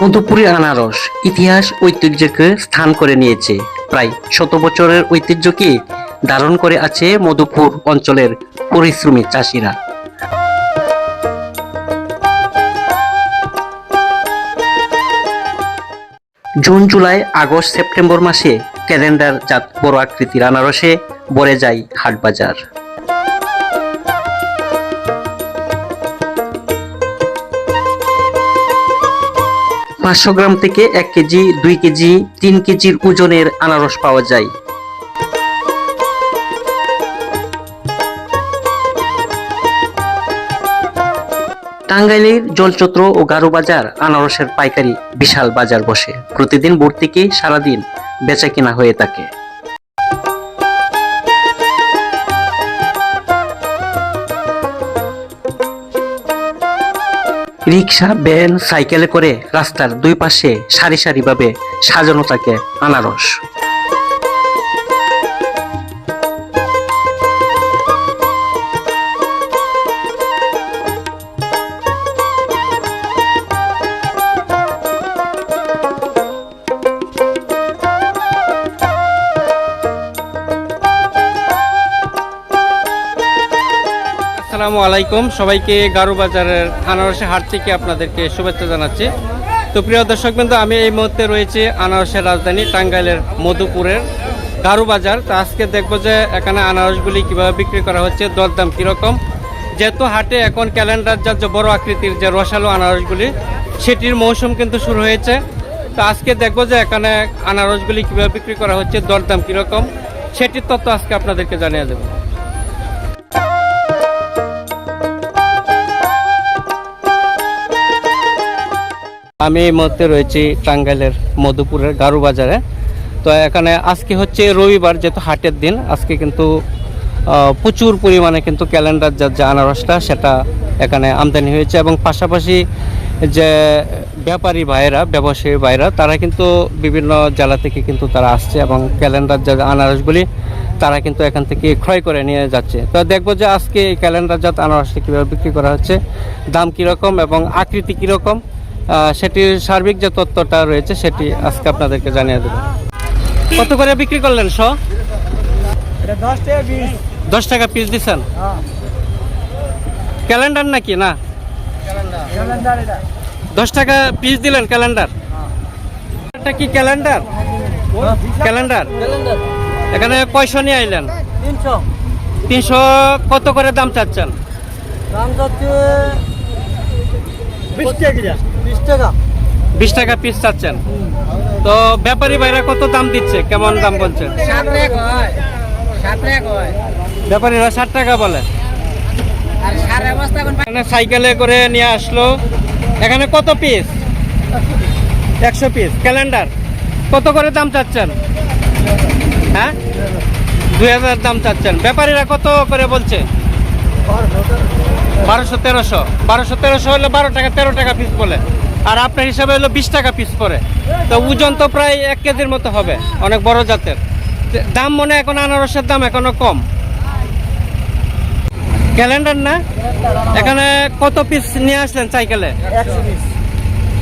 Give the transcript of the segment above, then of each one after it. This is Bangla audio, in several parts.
মধুপুরের আনারস ইতিহাস ঐতিহ্যকে স্থান করে নিয়েছে। প্রায় শত বছরের ঐতিহ্যকে ধারণ করে আছে মধুপুর অঞ্চলের পরিশ্রমী চাষিরা। জুন, জুলাই, আগস্ট, সেপ্টেম্বর মাসে ক্যালেন্ডার জাত বড় আকৃতির আনারসে ভরে যায় হাটবাজার। পাঁচশো গ্রাম থেকে 1 কেজি, 2 কেজি, 3 কেজির ওজনের আনারস পাওয়া যায়। টাঙ্গাইলের জলচত্র ও গারো বাজার আনারসের পাইকারি বিশাল বাজার বসে। প্রতিদিন ভোর থেকে সারাদিন বেচা কিনা হয়ে থাকে। রিক্সা, ভ্যান, সাইকেলে করে রাস্তার দুই পাশে সারি সারিভাবে সাজানো থাকে আনারস। আসসালামু আলাইকুম, সবাইকে গারো বাজারের আনারসের হাট থেকে আপনাদেরকে শুভেচ্ছা জানাচ্ছি। তো প্রিয় দর্শকবৃন্দ, আমি এই মুহূর্তে রয়েছে আনারসের রাজধানী টাঙ্গাইলের মধুপুরের গারো বাজার। তো আজকে দেখবো যে এখানে আনারসগুলি কিভাবে বিক্রি করা হচ্ছে, দরদাম কীরকম। যেহেতু হাটে এখন ক্যালেন্ডার জাত যে বড় আকৃতির যে রসালো আনারসগুলি, সেটির মৌসুম কিন্তু শুরু হয়েছে। তো আজকে দেখবো যে এখানে আনারসগুলি কিভাবে বিক্রি করা হচ্ছে, দরদাম কীরকম, সেটির তথ্য আজকে আপনাদেরকে জানিয়ে দেবো। আমি এই মুহূর্তে রয়েছি টাঙ্গাইলের মধুপুরের গারো বাজারে। তো এখানে আজকে হচ্ছে রবিবার, যেহেতু হাটের দিন, আজকে কিন্তু প্রচুর পরিমাণে কিন্তু ক্যালেন্ডার যে আনারসটা সেটা এখানে আমদানি হয়েছে। এবং পাশাপাশি যে ব্যাপারী ভাইয়েরা, ব্যবসায়ী ভাইয়েরা, তারা কিন্তু বিভিন্ন জেলা থেকে কিন্তু তারা আসছে এবং ক্যালেন্ডার যে আনারসগুলি তারা কিন্তু এখান থেকে ক্রয় করে নিয়ে যাচ্ছে। তো দেখবো যে আজকে এই ক্যালেন্ডার জাত আনারসটা কীভাবে বিক্রি করা হচ্ছে, দাম কীরকম এবং আকৃতি কীরকম, সেটির সার্বিক যে তথ্যটা রয়েছে সেটি আজকে আপনাদেরকে জানিয়ে দেব। কত করে বিক্রি করলেন? 10 টাকা পিস দিচ্ছেন? ক্যালেন্ডার নাকি? না, 10 টাকা পিস দিলেন ক্যালেন্ডার। এটা কি ক্যালেন্ডার? ক্যালেন্ডার এখানে কয়শো নিয়ে আইলেন? 300। কত করে দাম চাচ্ছেন? দাম চাচ্ছে 20 টাকা পিস চাচ্ছেন। তো ব্যাপারী ভাইরা কত দাম দিচ্ছে, কেমন দাম বলছেন? 7 টাকা হয়। ব্যাপারীরা 60 টাকা বলে। আর সারা বস্তা এখন এখানে সাইকেলে করে নিয়ে আসলো। এখানে কত পিস? 100 piece calendar. কত করে দাম চাচ্ছেন? হ্যাঁ, 2000 দাম চাচ্ছেন। ব্যাপারীরা কত করে বলছে? 1200-1300 হলে 12 টাকা 13 টাকা পিস বলে। আর আপনার হিসাবে হলো 20 টাকা পিস পরে। তো ওজন তো প্রায় 1 কেজির মতো হবে, অনেক বড় জাতের। দাম মনে এখন আনারসের দাম এখনো কম। ক্যালেন্ডার না? এখানে কত পিস নিয়ে আসলেন সাইকেলে?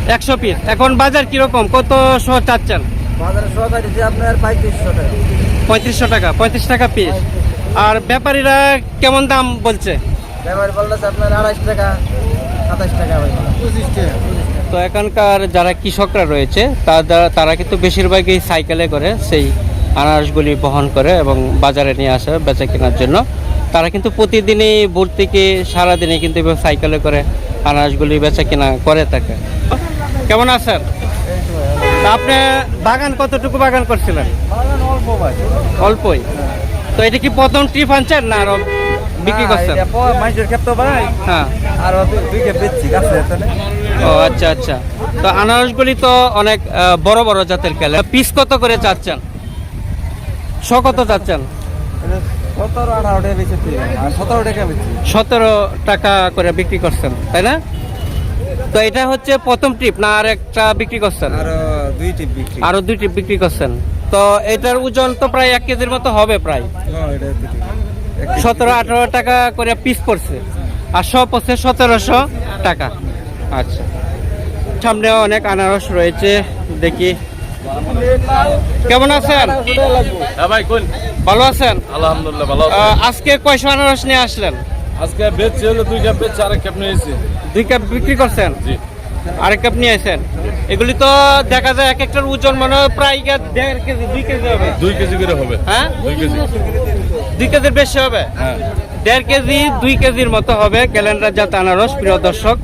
100 পিস। এখন বাজার কিরকম, কত শো চাচ্ছেন? বাজারে সবাই দিচ্ছে আপনার 3500 টাকা। 3500 টাকা, 35 টাকা পিস। আর ব্যাপারীরা কেমন দাম বলছে? ব্যাপারী বলছে আপনার 28 টাকা, 27 টাকা, 25 টাকা। তো এখানকার যারা কৃষকরা রয়েছে তারা কিন্তু বেশিরভাগই সাইকেলে করে সেই আনারসগুলি বহন করে এবং বাজারে নিয়ে আসে বেচা কেনার জন্য। তারা কিন্তু প্রতিদিনই ভোর থেকে সারাদিনে কিন্তু সাইকেলে করে আনারসগুলি বেচা কেনা করে থাকে। কেমন আছেন? তা আপনি বাগান কতটুকু বাগান করছিলেন? অল্প ভাই, অল্পই। তো এটা কি প্রথম ট্রিপ আনছেন না আরো বিক্রি করছেন? মাইজের ক্ষেত্রে ভাই, হ্যাঁ, আর 2 কে বেচছি গাছে। ও আচ্ছা আচ্ছা। তো আনারসগুলি তো অনেক বড় বড় জাতের কেলে। পিস কত করে চাচ্ছেন? কত চাচ্ছেন? 17-18 টাকা বেচছি, আর 17 টাকা বেচছি। 17 টাকা করে বিক্রি করছেন, তাই না? তো এটা হচ্ছে প্রথম ট্রিপ না আর একটা বিক্রি করছেন? আর 2 টিপ বিক্রি। আরো 2 ট্রিপ বিক্রি করছেন। তো এটার ওজন তো প্রায় 1 কেজির মতো হবে প্রায়। হ্যাঁ, এটা 17-18 টাকা করে পিস পড়ছে, আর সব পড়ছে 1700 টাকা। আচ্ছা, সামনে অনেক আনারস রয়েছে, দেখি কেমন আছেন? হ্যাঁ ভাই কোন ভালো আছেন? আলহামদুলিল্লাহ ভালো আছি। আজকে কয়শো আনারস নিয়ে আসলেন? আজকে বেচছি হলো 2 কাপ বেচছি, আরেক কাপ নিয়েছি। 2 কাপ বিক্রি করছেন, জি আরেক কাপ নিয়ে আসেন। এগুলি তো দেখা যায় এক একটার ওজন মনে হয় প্রায় 1.5 কেজি 2 কেজি হবে। 2 কেজি করে হবে। হ্যাঁ 2 কেজি। 2 কেজির বেশি হবে। হ্যাঁ 1.5 কেজি 2 কেজির মতো হবে ক্যালেন্ডার জাত আনারস। প্রিয় দর্শক,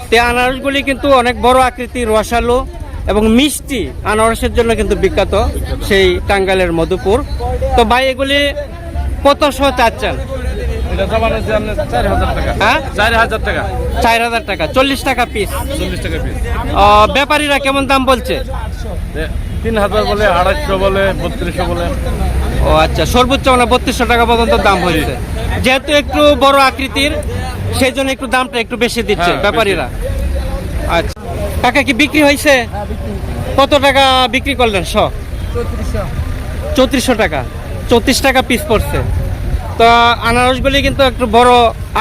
তে আনারসগুলি কিন্তু অনেক বড় আকৃতির, রসালো এবং মিষ্টি আনারসের জন্য কিন্তু বিখ্যাত সেই টাঙ্গাইলের মধুপুর। তো ভাই এগুলি কত শো চাচ্ছেন? এটা জমা আছে আপনার 4000 টাকা। হ্যাঁ 4000 টাকা। 4000 টাকা, 40 টাকা পিস। 40 টাকা পিস। ব্যাপারীরা কেমন দাম বলছে? 3000 বলে, 250 বলে, 3200 বলে। ও আচ্ছা, সর্বোচ্চ মানে 3200 টাকা পর্যন্ত দাম হয়েছে। যেহেতু একটু বড় আকৃতির, সেই জন্য একটু দামটা একটু বেশি দিচ্ছে হ্যাঁ, ব্যাপারীরা। আচ্ছা কাকা, কি বিক্রি হয়েছে? কত টাকা বিক্রি করলেন? 3400 টাকা, 34 টাকা পিস পড়ছে। তো আনারসগুলি কিন্তু একটু বড়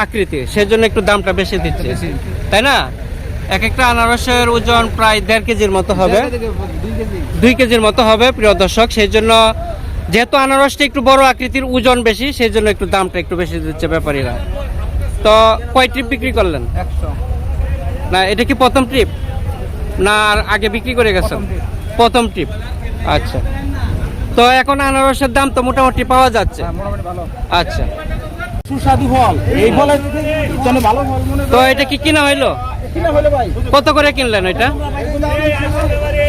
আকৃতির, সেই জন্য একটু দামটা বেশি দিচ্ছে, তাই না? এক একটা আনারসের ওজন প্রায় 1.5 কেজির মতো হবে, 2 কেজির মতো হবে প্রিয় দর্শক। সেই জন্য যেহেতু আনারসটা একটু বড় আকৃতির, ওজন বেশি, সেই জন্য একটু দামটা একটু বেশি দিচ্ছে ব্যাপারীরা। তো কয় ট্রিপ বিক্রি করলেন? 100। না এটা কি প্রথম ট্রিপ না আর আগে বিক্রি করে গেছেন? প্রথম ট্রিপ। আচ্ছা, তো এখন আনারসের দাম তো মোটামুটি পাওয়া যাচ্ছে। মোটামুটি ভালো। আচ্ছা, সুস্বাদু ফল, এই ফলের জন্য ভালো ফল মনে তো এটা কি কিনা হইলো? কিনা হলো ভাই। কত করে কিনলেন এটা?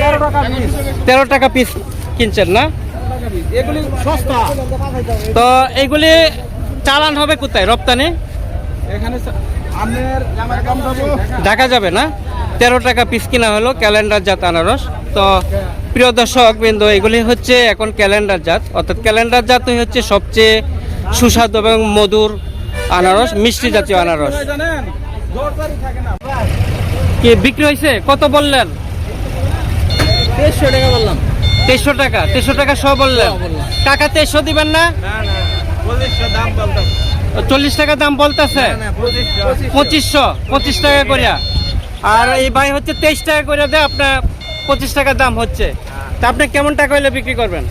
13 টাকা পিস। 13 টাকা পিস কিনছেন না? এগুলি সস্তা। তো এইগুলি চালান হবে কোথায়, রপ্তানি? এখানে আমের আমার দাম দেবো। ঢাকা যাবে না? 13 টাকা পিস কিনা হলো ক্যালেন্ডার জাত আনারস। তো প্রিয় দর্শক বিন্দু, এগুলি হচ্ছে এখন ক্যালেন্ডার জাত, অর্থাৎ ক্যালেন্ডার জাতই হচ্ছে সবচেয়ে সুস্বাদু এবং মধুর আনারস, মিষ্টি জাতীয় আনারস। জানেন জোরদারি থাকে না। কি বিক্রি হয়েছে? কত বললেন? 2300 টাকা বললাম। 2300 টাকা, 2300 টাকা সহ বললেন। কাকা 2300 দিবেন না? না না 2500 দাম বলতাম। 40 টাকা দাম বলতেছে। না 2500। 2500 টাকা করিয়া। আর এই ভাই হচ্ছে 23 টাকা করে দেয়, আপনার 25 টাকা দাম হচ্ছে। তা আপনি কেমন টাকা হলে বিক্রি করবেন?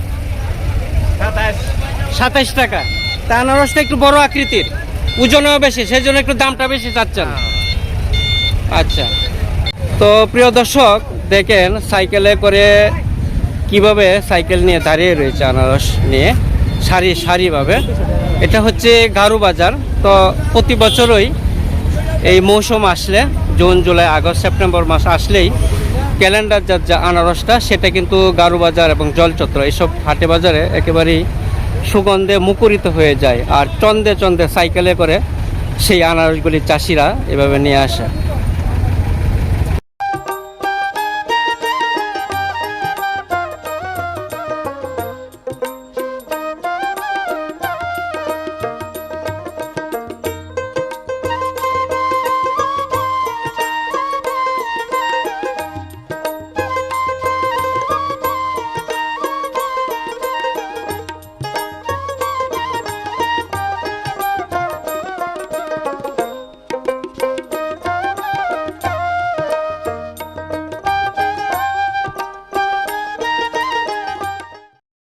27 টাকা। তা আনারসটা একটু বড় আকৃতির, ওজনেও বেশি, সেই জন্য একটু দামটা বেশি চাচ্ছেন। আচ্ছা, তো প্রিয় দর্শক দেখেন সাইকেলে করে কিভাবে সাইকেল নিয়ে দাঁড়িয়ে রয়েছে আনারস নিয়ে সারি সারিভাবে। এটা হচ্ছে গারু বাজার। তো প্রতি বছরই এই মৌসুম আসলে, জুন জুলাই আগস্ট সেপ্টেম্বর মাস আসলেই ক্যালেন্ডার জাত যে আনারসটা, সেটা কিন্তু গারু বাজার এবং জলচত্র এইসব হাটে বাজারে একেবারেই সুগন্ধে মুখরিত হয়ে যায়। আর চন্দে চন্দে সাইকেলে করে সেই আনারসগুলি চাষিরা এভাবে নিয়ে আসে।